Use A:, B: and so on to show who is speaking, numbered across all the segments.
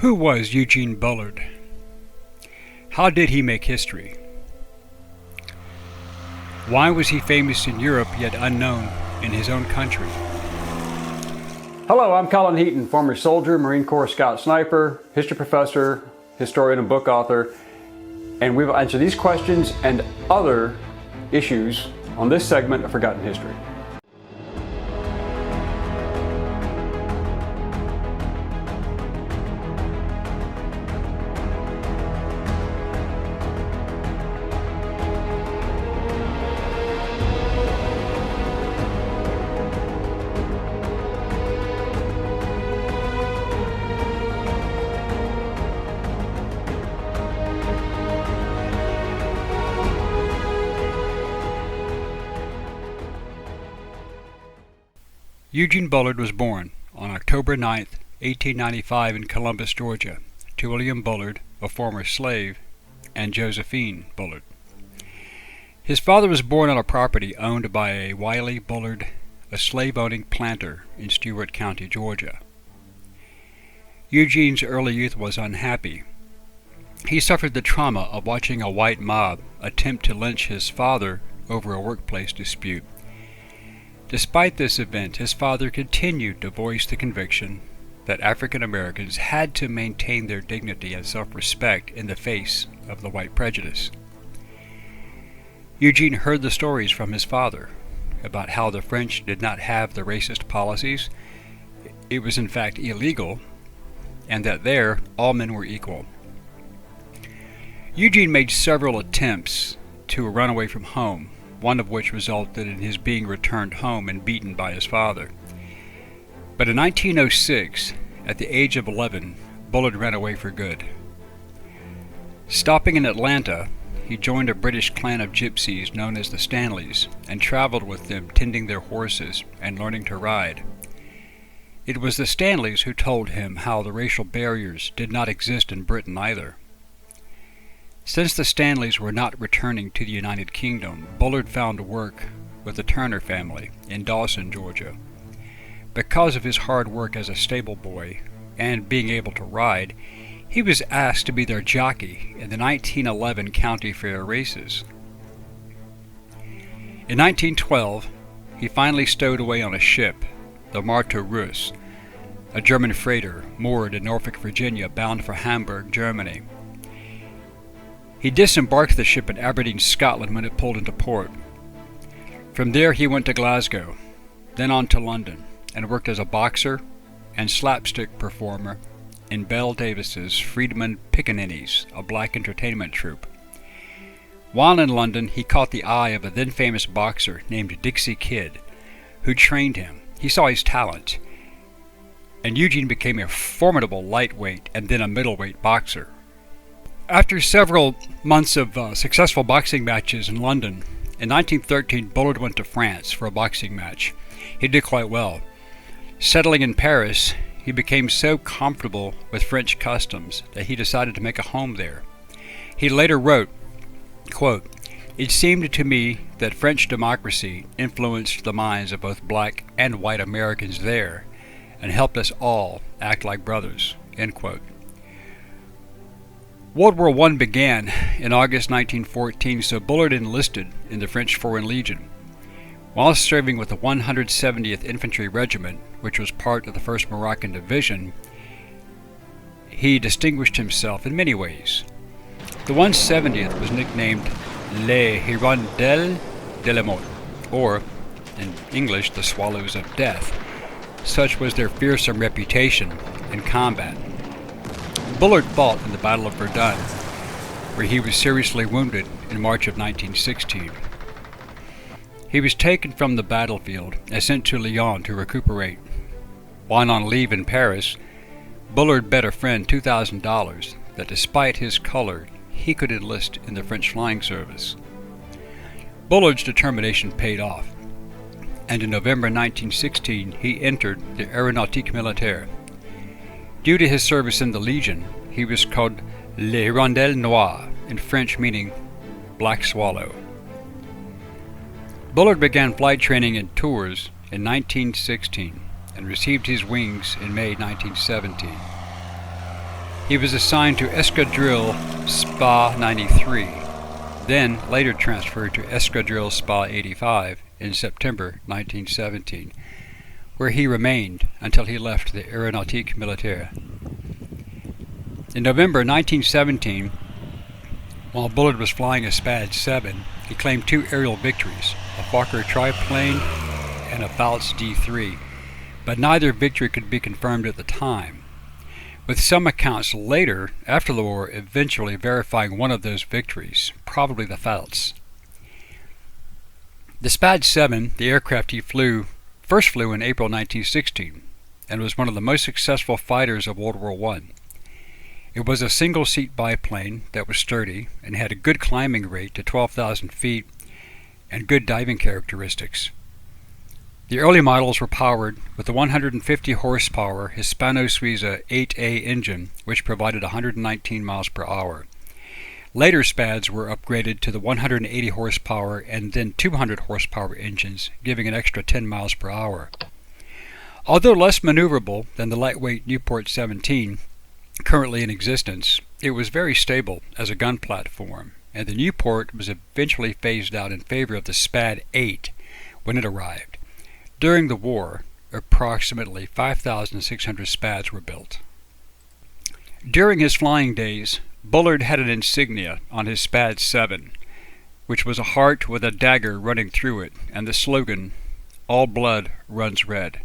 A: Who was Eugene Bullard? How did he make history? Why was he famous in Europe yet unknown in his own country?
B: Hello, I'm Colin Heaton, former soldier, Marine Corps Scout Sniper, history professor, historian and book author, and we will answer these questions and other issues on this segment of Forgotten History.
A: Eugene Bullard was born on October 9, 1895 in Columbus, Georgia, to William Bullard, a former slave, and Josephine Bullard. His father was born on a property owned by a Wiley Bullard, a slave-owning planter in Stewart County, Georgia. Eugene's early youth was unhappy. He suffered the trauma of watching a white mob attempt to lynch his father over a workplace dispute. Despite this event, his father continued to voice the conviction that African Americans had to maintain their dignity and self-respect in the face of the white prejudice. Eugene heard the stories from his father about how the French did not have the racist policies. It was in fact illegal, and that there all men were equal. Eugene made several attempts to run away from home, one of which resulted in his being returned home and beaten by his father. But in 1906, at the age of 11, Bullard ran away for good. Stopping in Atlanta, he joined a British clan of gypsies known as the Stanleys and traveled with them, tending their horses and learning to ride. It was the Stanleys who told him how the racial barriers did not exist in Britain either. Since the Stanleys were not returning to the United Kingdom, Bullard found work with the Turner family in Dawson, Georgia. Because of his hard work as a stable boy and being able to ride, he was asked to be their jockey in the 1911 county fair races. In 1912, he finally stowed away on a ship, the Martha Russ, a German freighter moored in Norfolk, Virginia, bound for Hamburg, Germany. He disembarked the ship in Aberdeen, Scotland when it pulled into port. From there he went to Glasgow, then on to London, and worked as a boxer and slapstick performer in Belle Davis's Freedman Pickaninnies, a black entertainment troupe. While in London, he caught the eye of a then famous boxer named Dixie Kidd, who trained him. He saw his talent, and Eugene became a formidable lightweight and then a middleweight boxer. After several months of successful boxing matches in London, in 1913 Bullard went to France for a boxing match. He did quite well. Settling in Paris, he became so comfortable with French customs that he decided to make a home there. He later wrote, quote, "It seemed to me that French democracy influenced the minds of both black and white Americans there and helped us all act like brothers," end quote. World War I began in August 1914, so Bullard enlisted in the French Foreign Legion. While serving with the 170th Infantry Regiment, which was part of the 1st Moroccan Division, he distinguished himself in many ways. The 170th was nicknamed Les Hirondelles de la Mort, or, in English, the Swallows of Death. Such was their fearsome reputation in combat. Bullard fought in the Battle of Verdun, where he was seriously wounded in March of 1916. He was taken from the battlefield and sent to Lyon to recuperate. While on leave in Paris, Bullard bet a friend $2,000 that despite his color, he could enlist in the French flying service. Bullard's determination paid off, and in November 1916 he entered the Aéronautique Militaire. Due to his service in the Legion, he was called Le Hirondelle Noire, in French meaning Black Swallow. Bullard began flight training in Tours in 1916 and received his wings in May 1917. He was assigned to Escadrille Spa 93, then later transferred to Escadrille Spa 85 in September 1917, where he remained until he left the Aéronautique Militaire. In November 1917, while Bullard was flying a SPAD 7, he claimed 2 aerial victories, a Fokker triplane and a Pfalz D3, but neither victory could be confirmed at the time, with some accounts later, after the war, eventually verifying one of those victories, probably the Pfalz. The SPAD 7, the aircraft he first flew in April 1916, and was one of the most successful fighters of World War I. It was a single-seat biplane that was sturdy and had a good climbing rate to 12,000 feet and good diving characteristics. The early models were powered with the 150 horsepower Hispano-Suiza 8A engine, which provided 119 miles per hour. Later SPADs were upgraded to the 180 horsepower and then 200 horsepower engines, giving an extra 10 miles per hour. Although less maneuverable than the lightweight Nieuport 17, currently in existence, it was very stable as a gun platform, and the Nieuport was eventually phased out in favor of the SPAD 8 when it arrived. During the war, approximately 5,600 SPADs were built. During his flying days, Bullard had an insignia on his SPAD 7, which was a heart with a dagger running through it, and the slogan, "All blood runs red."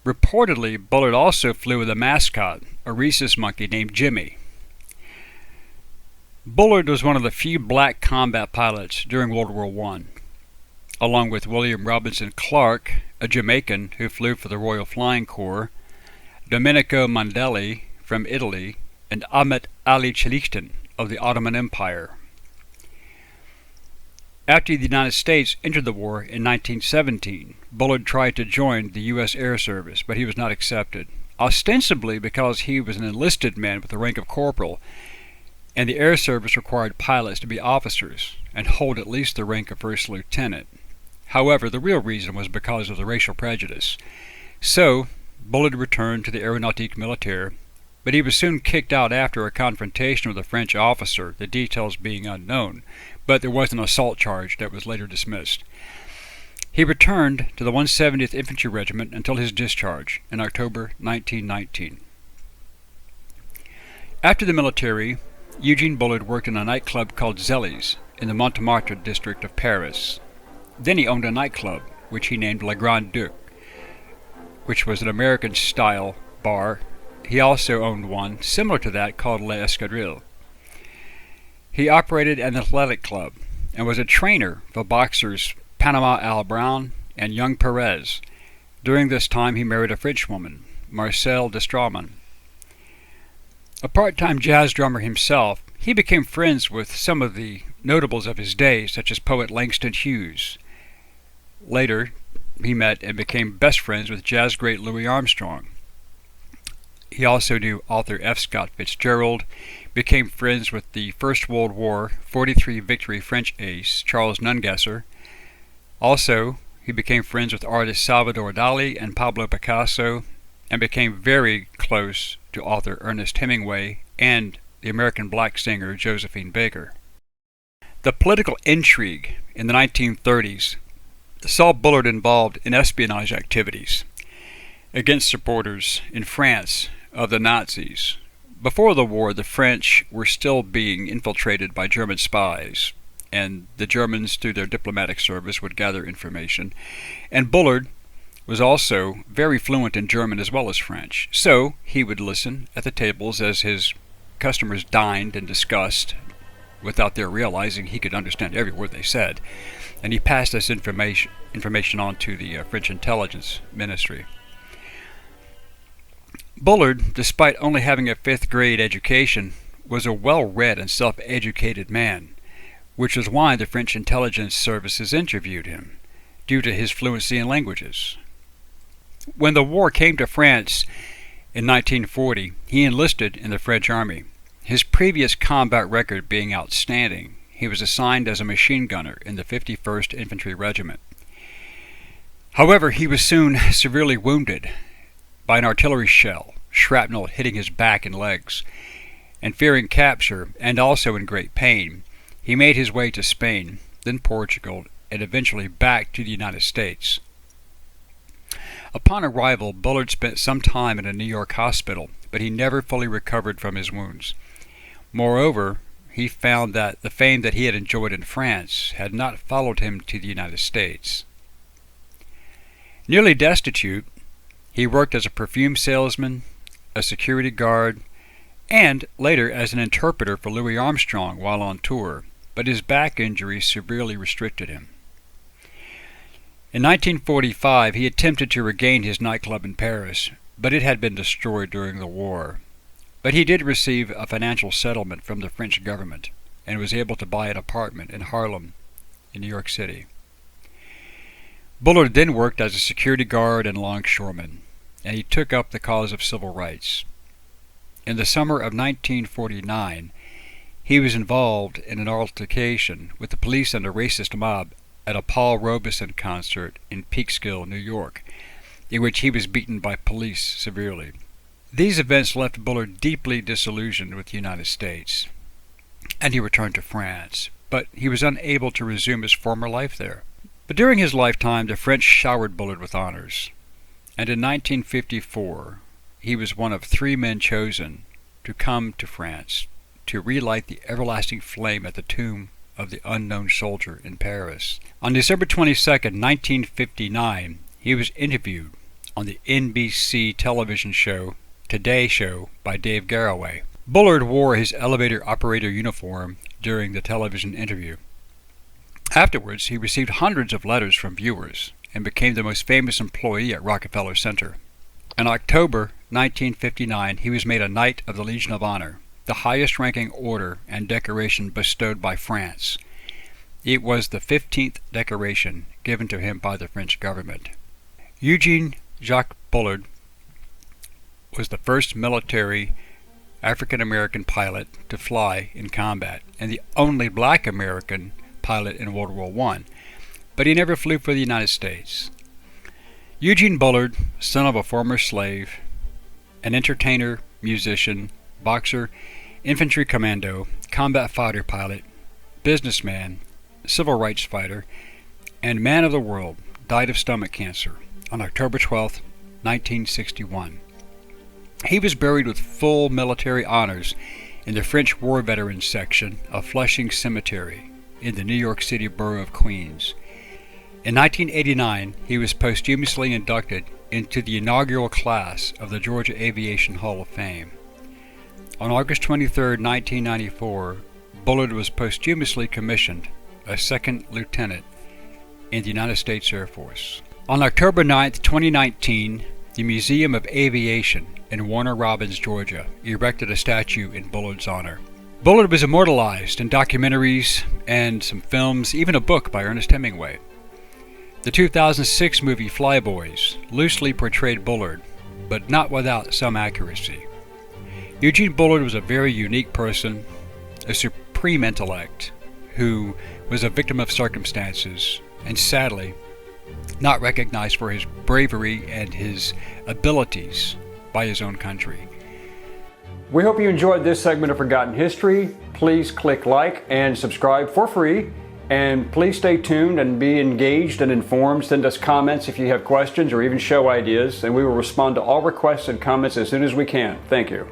A: Reportedly, Bullard also flew with a mascot, a rhesus monkey named Jimmy. Bullard was one of the few black combat pilots during World War I, along with William Robinson Clark, a Jamaican who flew for the Royal Flying Corps, Domenico Mondelli from Italy, and Ahmet Ali Çelikten of the Ottoman Empire. After the United States entered the war in 1917, Bullard tried to join the U.S. Air Service, but he was not accepted, ostensibly because he was an enlisted man with the rank of corporal, and the Air Service required pilots to be officers and hold at least the rank of first lieutenant. However, the real reason was because of the racial prejudice. So, Bullard returned to the Aéronautique Militaire, but he was soon kicked out after a confrontation with a French officer, the details being unknown, but there was an assault charge that was later dismissed. He returned to the 170th Infantry Regiment until his discharge in October 1919. After the military, Eugene Bullard worked in a nightclub called Zély's in the Montmartre district of Paris. Then he owned a nightclub, which he named Le Grand Duc, which was an American-style bar. He also owned one similar to that called L'Escadrille. He operated an athletic club and was a trainer for boxers Panama Al Brown and Young Perez. During this time he married a Frenchwoman, Marcel Destrauman. A part-time jazz drummer himself, he became friends with some of the notables of his day, such as poet Langston Hughes. Later, he met and became best friends with jazz great Louis Armstrong. He also knew author F. Scott Fitzgerald, became friends with the First World War 43 victory French ace Charles Nungesser. Also, he became friends with artists Salvador Dali and Pablo Picasso, and became very close to author Ernest Hemingway and the American black singer Josephine Baker. The political intrigue in the 1930s saw Bullard involved in espionage activities against supporters in France of the Nazis. Before the war, the French were still being infiltrated by German spies, and the Germans, through their diplomatic service, would gather information. And Bullard was also very fluent in German as well as French, so he would listen at the tables as his customers dined and discussed without their realizing he could understand every word they said, and he passed this information on to the French intelligence ministry. Bullard, despite only having a 5th grade education, was a well-read and self-educated man, which is why the French intelligence services interviewed him, due to his fluency in languages. When the war came to France in 1940, he enlisted in the French army. His previous combat record being outstanding, he was assigned as a machine gunner in the 51st Infantry Regiment. However, he was soon severely wounded by an artillery shell, shrapnel hitting his back and legs, and fearing capture and also in great pain, he made his way to Spain, then Portugal, and eventually back to the United States. Upon arrival, Bullard spent some time in a New York hospital, but he never fully recovered from his wounds. Moreover, he found that the fame that he had enjoyed in France had not followed him to the United States. Nearly destitute, he worked as a perfume salesman, a security guard, and later as an interpreter for Louis Armstrong while on tour, but his back injury severely restricted him. In 1945, he attempted to regain his nightclub in Paris, but it had been destroyed during the war. But he did receive a financial settlement from the French government and was able to buy an apartment in Harlem, in New York City. Bullard then worked as a security guard and longshoreman, and he took up the cause of civil rights. In the summer of 1949, he was involved in an altercation with the police and a racist mob at a Paul Robeson concert in Peekskill, New York, in which he was beaten by police severely. These events left Bullard deeply disillusioned with the United States, and he returned to France, but he was unable to resume his former life there. But during his lifetime, the French showered Bullard with honors, and in 1954, he was one of 3 men chosen to come to France to relight the everlasting flame at the tomb of the unknown soldier in Paris. On December 22, 1959, he was interviewed on the NBC television show Today Show by Dave Garroway. Bullard wore his elevator operator uniform during the television interview. Afterwards, he received hundreds of letters from viewers and became the most famous employee at Rockefeller Center. In October 1959, he was made a Knight of the Legion of Honor, the highest-ranking order and decoration bestowed by France. It was the 15th decoration given to him by the French government. Eugene Jacques Bullard was the first military African-American pilot to fly in combat, and the only black American pilot in World War I, but he never flew for the United States. Eugene Bullard, son of a former slave, an entertainer, musician, boxer, infantry commando, combat fighter pilot, businessman, civil rights fighter, and man of the world, died of stomach cancer on October 12, 1961. He was buried with full military honors in the French War Veterans section of Flushing Cemetery in the New York City borough of Queens. In 1989, he was posthumously inducted into the inaugural class of the Georgia Aviation Hall of Fame. On August 23, 1994, Bullard was posthumously commissioned a second lieutenant in the United States Air Force. On October 9, 2019, the Museum of Aviation in Warner Robins, Georgia, erected a statue in Bullard's honor. Bullard was immortalized in documentaries and some films, even a book by Ernest Hemingway. The 2006 movie Flyboys loosely portrayed Bullard, but not without some accuracy. Eugene Bullard was a very unique person, a supreme intellect, who was a victim of circumstances, and sadly, not recognized for his bravery and his abilities by his own country.
B: We hope you enjoyed this segment of Forgotten History. Please click like and subscribe for free. And please stay tuned and be engaged and informed. Send us comments if you have questions or even show ideas, and we will respond to all requests and comments as soon as we can. Thank you.